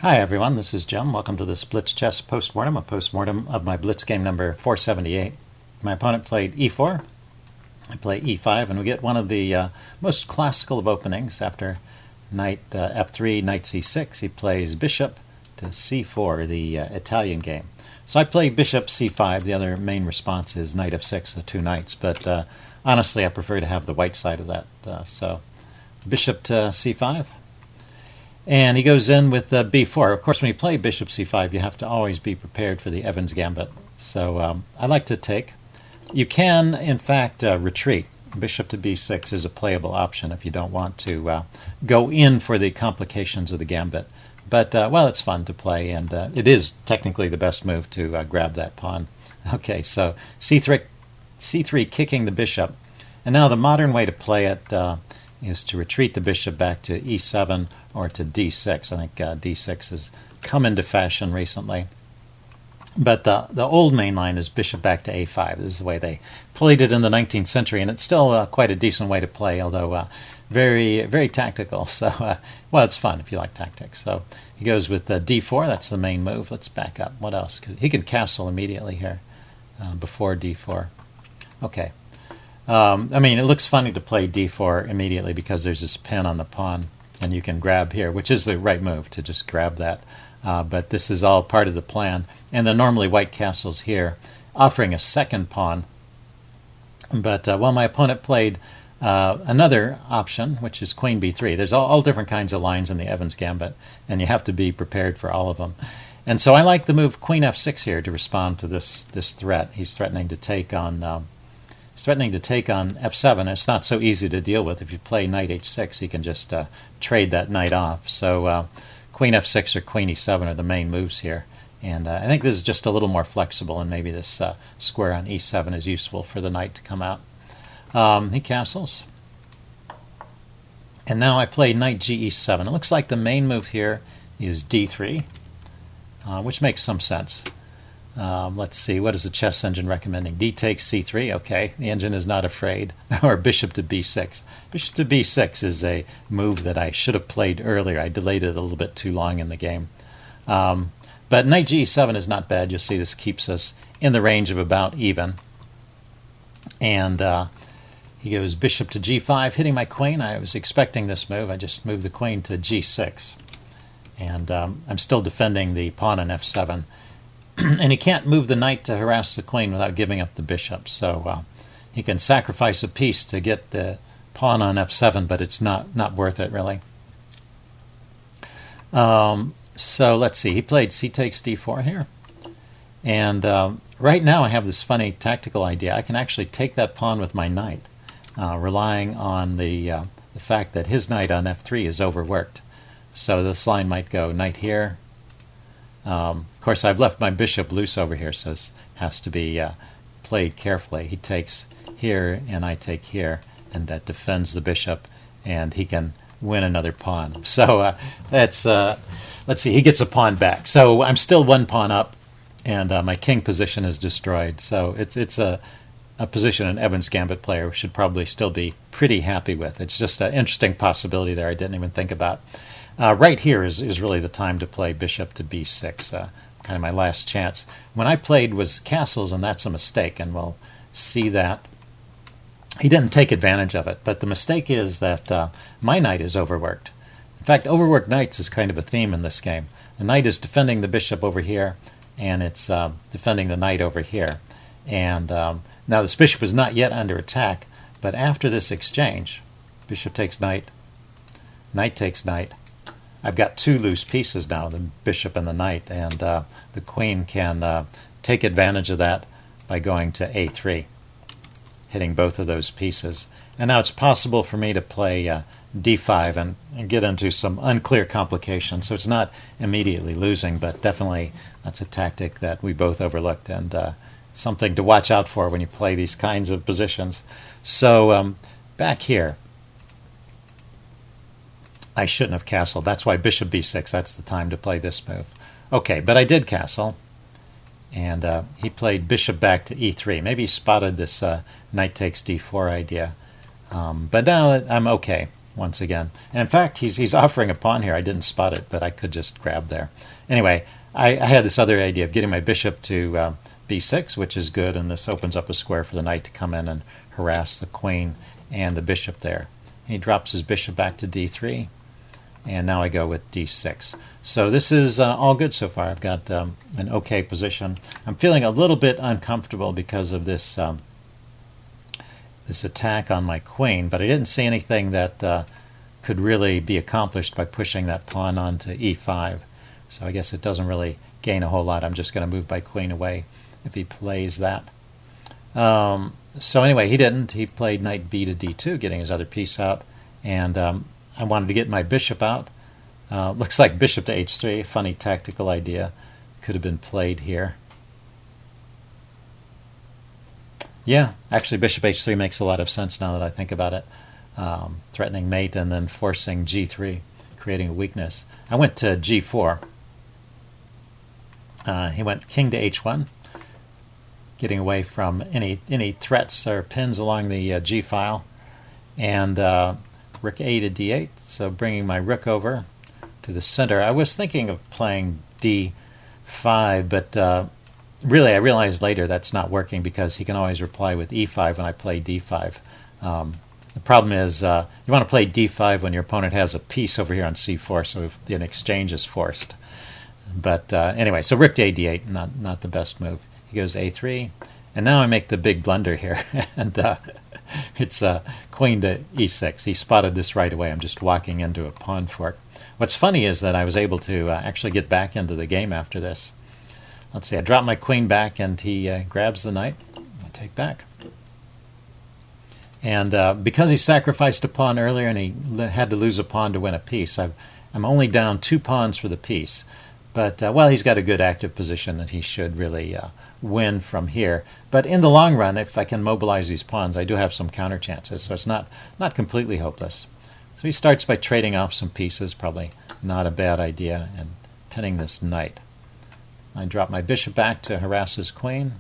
Hi everyone, this is Jim. Welcome to this Blitz chess postmortem, a postmortem of my Blitz game number 478. My opponent played e4, I play e5, and we get one of the most classical of openings. After knight f3, knight c6, he plays bishop to c4, the Italian game. So I play bishop c5, the other main response is knight f6, the two knights, but honestly I prefer to have the white side of that. So bishop to c5. And he goes in with b4. Of course, when you play bishop c5, you have to always be prepared for the Evans Gambit. So I like to take. You can, in fact, retreat. Bishop to b6 is a playable option if you don't want to go in for the complications of the Gambit. But, well, it's fun to play, and it is technically the best move to grab that pawn. Okay, so c3 kicking the bishop. And now the modern way to play it is to retreat the bishop back to e7 or to d6. I think d6 has come into fashion recently. But the old main line is bishop back to a5. This is the way they played it in the 19th century, and it's still quite a decent way to play, although very, very tactical. So, well, it's fun if you like tactics. So he goes with d4. That's the main move. Let's back up. What else? He can castle immediately here before d4. Okay. I mean, it looks funny to play d4 immediately because there's this pin on the pawn, and you can grab here, which is the right move to just grab that. But this is all part of the plan. And then normally white castles here, offering a second pawn. But well, my opponent played another option, which is queen b3. There's all different kinds of lines in the Evans Gambit, and you have to be prepared for all of them. And so I like the move queen f6 here to respond to this threat. He's threatening to take on f7. It's not so easy to deal with. If you play knight h6, he can just trade that knight off. So queen f6 or queen e7 are the main moves here. And I think this is just a little more flexible, and maybe this square on e7 is useful for the knight to come out. He castles. And now I play knight ge7. It looks like the main move here is d3, which makes some sense. Let's see, what is the chess engine recommending? D takes c3, okay, the engine is not afraid. Or bishop to b6. Bishop to b6 is a move that I should have played earlier. I delayed it a little bit too long in the game. But knight ge7 is not bad. You'll see this keeps us in the range of about even. And he goes bishop to g5, hitting my queen. I was expecting this move. I just moved the queen to g6. And I'm still defending the pawn on f7. And he can't move the knight to harass the queen without giving up the bishop. So he can sacrifice a piece to get the pawn on f7, but it's not worth it, really. So let's see. He played c takes d4 here. And right now I have this funny tactical idea. I can actually take that pawn with my knight, relying on the fact that his knight on f3 is overworked. So this line might go knight here. Of course, I've left my bishop loose over here, so this has to be played carefully. He takes here, and I take here, and that defends the bishop, and he can win another pawn. So that's let's see, he gets a pawn back. So I'm still one pawn up, and my king position is destroyed. So it's a position an Evans Gambit player should probably still be pretty happy with. It's just an interesting possibility there I didn't even think about. Right here is really the time to play bishop to b6, kind of my last chance. When I played was castles, and that's a mistake, and we'll see that. He didn't take advantage of it, but the mistake is that my knight is overworked. In fact, overworked knights is kind of a theme in this game. The knight is defending the bishop over here, and it's defending the knight over here. And now this bishop is not yet under attack, but after this exchange, bishop takes knight, knight takes knight. I've got two loose pieces now, the bishop and the knight, and the queen can take advantage of that by going to a3, hitting both of those pieces. And now it's possible for me to play d5 and get into some unclear complications. So it's not immediately losing, but definitely that's a tactic that we both overlooked, and something to watch out for when you play these kinds of positions. So back here, I shouldn't have castled. That's why bishop b6, that's the time to play this move. Okay, but I did castle, and he played bishop back to e3. Maybe he spotted this knight takes d4 idea. But now I'm okay. once again. And in fact, he's offering a pawn here. I didn't spot it, but I could just grab there. Anyway, I had this other idea of getting my bishop to b6, which is good, and this opens up a square for the knight to come in and harass the queen and the bishop there. He drops his bishop back to d3, and now I go with d6. So this is all good so far. I've got an okay position. I'm feeling a little bit uncomfortable because of this this attack on my queen, but I didn't see anything that could really be accomplished by pushing that pawn onto e5. So I guess it doesn't really gain a whole lot. I'm just going to move my queen away if he plays that. So anyway, he didn't. He played knight b to d2, getting his other piece out, and I wanted to get my bishop out. Looks like bishop to h3, a funny tactical idea. Could have been played here. Yeah, actually bishop h3 makes a lot of sense now that I think about it. Threatening mate and then forcing g3, creating a weakness. I went to g4. He went king to h1, getting away from any threats or pins along the g file. And rook a to d8, so bringing my rook over to the center. I was thinking of playing d5, but really I realized later that's not working because he can always reply with e5 when I play d5. The problem is you want to play d5 when your opponent has a piece over here on c4, so if an exchange is forced. But anyway, so rook to a d8, not the best move. He goes a3, and now I make the big blunder here, and it's queen to e6. He spotted this right away. I'm just walking into a pawn fork. What's funny is that I was able to actually get back into the game after this. Let's see, I drop my queen back, and he grabs the knight. I take back. And because he sacrificed a pawn earlier and he had to lose a pawn to win a piece, I'm only down 2 pawns for the piece. But, well, he's got a good active position and he should really win from here. But in the long run, if I can mobilize these pawns, I do have some counter chances, so it's not completely hopeless. So he starts by trading off some pieces, probably not a bad idea, and pinning this knight. I drop my bishop back to harass his queen,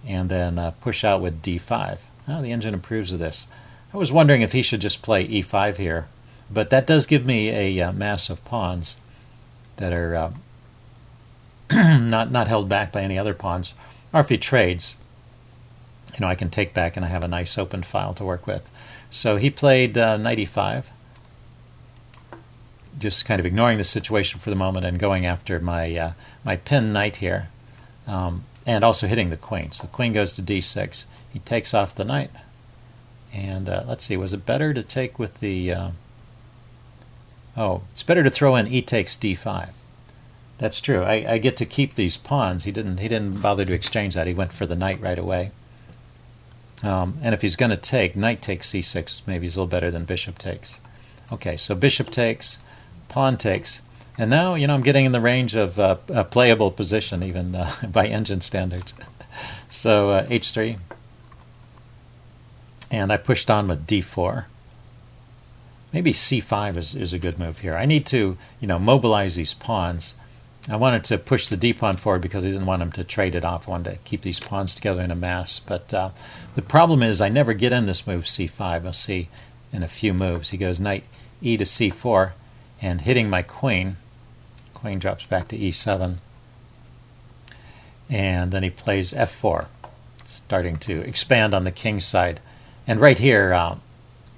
and then push out with d5. Oh, the engine approves of this. I was wondering if he should just play e5 here, but that does give me a mass of pawns that are not held back by any other pawns. Or if he trades, I can take back and I have a nice open file to work with. So he played knight e5, just kind of ignoring the situation for the moment and going after my my pinned knight here, and also hitting the queen. So the queen goes to d6. He takes off the knight, and let's see, was it better to take with the oh, it's better to throw in e takes d5. That's true. I get to keep these pawns. He didn't bother to exchange that. He went for the knight right away. And if he's going to take, knight takes c6 maybe is a little better than bishop takes. Okay, so bishop takes, pawn takes, and now I'm getting in the range of a playable position even by engine standards. So h3, and I pushed on with d4. Maybe c5 is a good move here. I need to mobilize these pawns. I wanted to push the d pawn forward because I didn't want him to trade it off. I wanted to keep these pawns together in a mass. But the problem is I never get in this move c5. I'll see in a few moves. He goes knight e to c4 and hitting my queen. Queen drops back to e7. And then he plays f4, starting to expand on the king's side. And right here,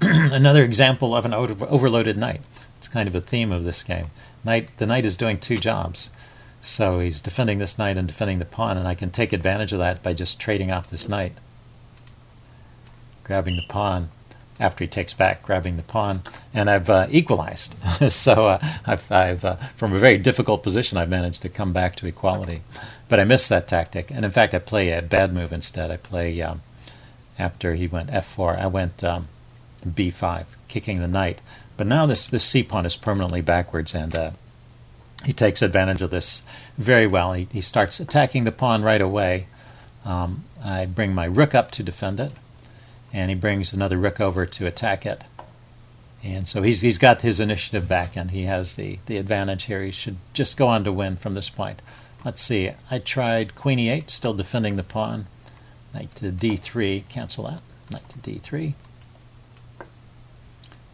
another example of an overloaded knight. It's kind of a theme of this game. The knight is doing 2 jobs. So he's defending this knight and defending the pawn, and I can take advantage of that by just trading off this knight. Grabbing the pawn after he takes back, grabbing the pawn, and I've equalized. So I've from a very difficult position, I've managed to come back to equality. But I missed that tactic, and in fact I play a bad move instead. I play, after he went f4, I went b5, kicking the knight. But now this c-pawn is permanently backwards, and he takes advantage of this very well. He starts attacking the pawn right away. I bring my rook up to defend it, and he brings another rook over to attack it. And so he's got his initiative back, and he has the advantage here. He should just go on to win from this point. Let's see, I tried queen e8, still defending the pawn. Knight to d3, cancel that. Knight to d3.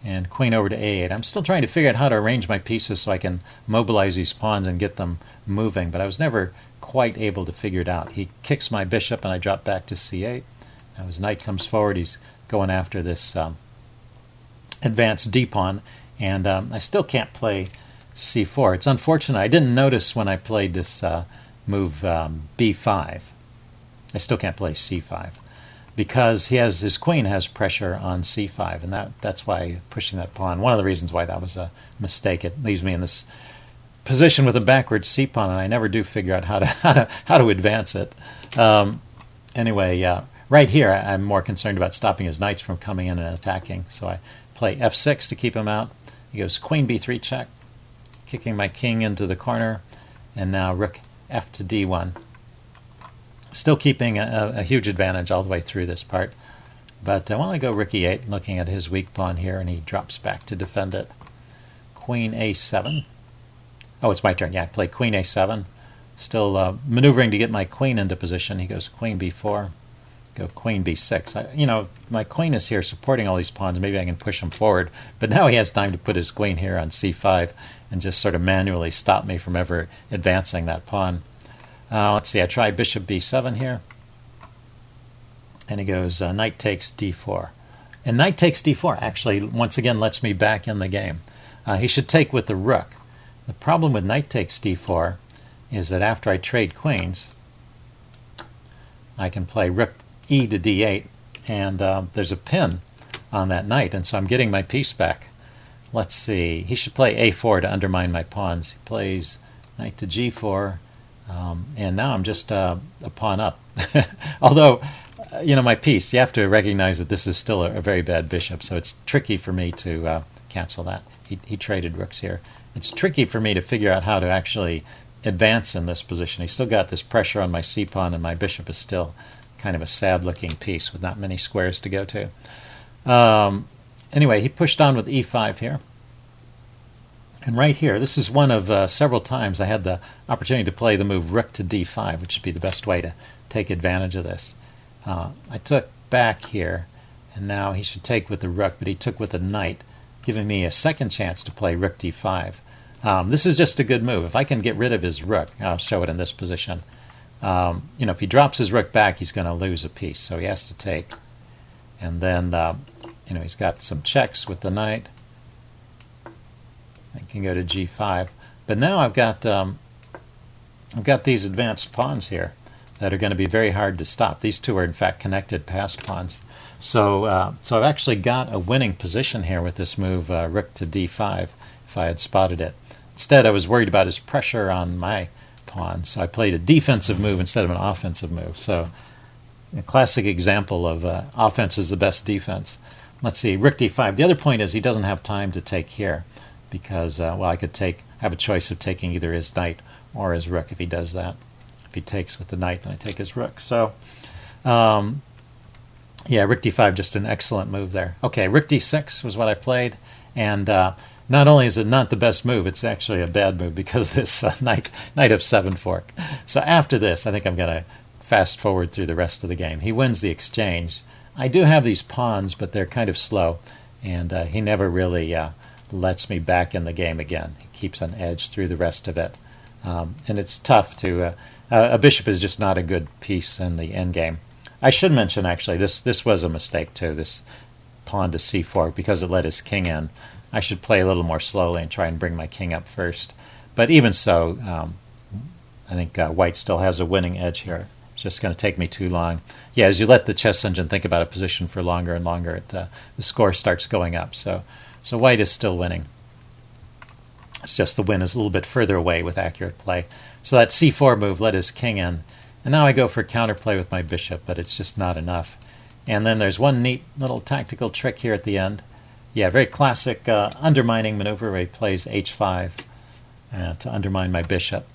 and queen over to a8. I'm still trying to figure out how to arrange my pieces so I can mobilize these pawns and get them moving, but I was never quite able to figure it out. He kicks my bishop and I drop back to c8. Now his knight comes forward. He's going after this advanced d-pawn, and I still can't play c4. It's unfortunate. I didn't notice when I played this move b5. I still can't play c5 because his queen has pressure on c5, and that's why pushing that pawn. One of the reasons why that was a mistake. It leaves me in this position with a backwards c pawn, and I never do figure out how to advance it. Anyway, right here I'm more concerned about stopping his knights from coming in and attacking. So I play f6 to keep him out. He goes queen b3 check, kicking my king into the corner, and now rook f to d1. Still keeping a huge advantage all the way through this part. But while I go rook e8, looking at his weak pawn here, and he drops back to defend it. Queen a7. Oh, it's my turn. Yeah, I play queen a7. Still maneuvering to get my queen into position. He goes queen b4. Go queen b6. My queen is here supporting all these pawns. Maybe I can push him forward. But now he has time to put his queen here on c5 and just sort of manually stop me from ever advancing that pawn. Let's see, I try bishop b7 here. And he goes knight takes d4. And knight takes d4 actually, once again, lets me back in the game. He should take with the rook. The problem with knight takes d4 is that after I trade queens, I can play rook e to d8, and there's a pin on that knight, and so I'm getting my piece back. Let's see, he should play a4 to undermine my pawns. He plays knight to g4, and now I'm just a pawn up. Although, my piece, you have to recognize that this is still a very bad bishop, so it's tricky for me to cancel that. He traded rooks here. It's tricky for me to figure out how to actually advance in this position. He's still got this pressure on my c-pawn, and my bishop is still kind of a sad-looking piece with not many squares to go to. Anyway, he pushed on with e5 here. And right here, this is one of several times I had the opportunity to play the move rook to d5, which would be the best way to take advantage of this. I took back here, and now he should take with the rook, but he took with the knight, giving me a second chance to play rook d5. This is just a good move. If I can get rid of his rook, I'll show it in this position. If he drops his rook back, he's going to lose a piece, so he has to take. And then, he's got some checks with the knight. I can go to g5. But now I've got these advanced pawns here that are going to be very hard to stop. These two are, in fact, connected passed pawns. So I've actually got a winning position here with this move, rook to d5, if I had spotted it. Instead, I was worried about his pressure on my pawn, so I played a defensive move instead of an offensive move. So a classic example of offense is the best defense. Let's see, rook d5. The other point is he doesn't have time to take here because, I could have a choice of taking either his knight or his rook if he does that. If he takes with the knight, then I take his rook. So, rook d5, just an excellent move there. Okay, rook d6 was what I played, and not only is it not the best move, it's actually a bad move because this knight f7 fork. So after this, I think I'm going to fast forward through the rest of the game. He wins the exchange. I do have these pawns, but they're kind of slow, and he never really lets me back in the game again. He keeps an edge through the rest of it. And it's tough to... a bishop is just not a good piece in the endgame. I should mention, actually, this was a mistake, too, this pawn to c4, because it let his king in. I should play a little more slowly and try and bring my king up first. But even so, I think white still has a winning edge here. It's just going to take me too long. Yeah, as you let the chess engine think about a position for longer and longer, the score starts going up. So white is still winning. It's just the win is a little bit further away with accurate play. So that c4 move let his king in. And now I go for counterplay with my bishop, but it's just not enough. And then there's one neat little tactical trick here at the end. Yeah, very classic undermining maneuver where he plays h5 to undermine my bishop.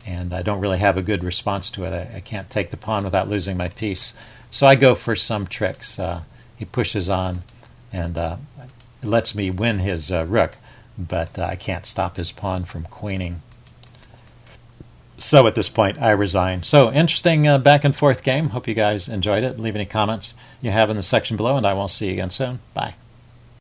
And I don't really have a good response to it. I can't take the pawn without losing my piece. So I go for some tricks. He pushes on, and it lets me win his rook, but I can't stop his pawn from queening. So at this point, I resign. So interesting back and forth game. Hope you guys enjoyed it. Leave any comments you have in the section below, and I will see you again soon. Bye.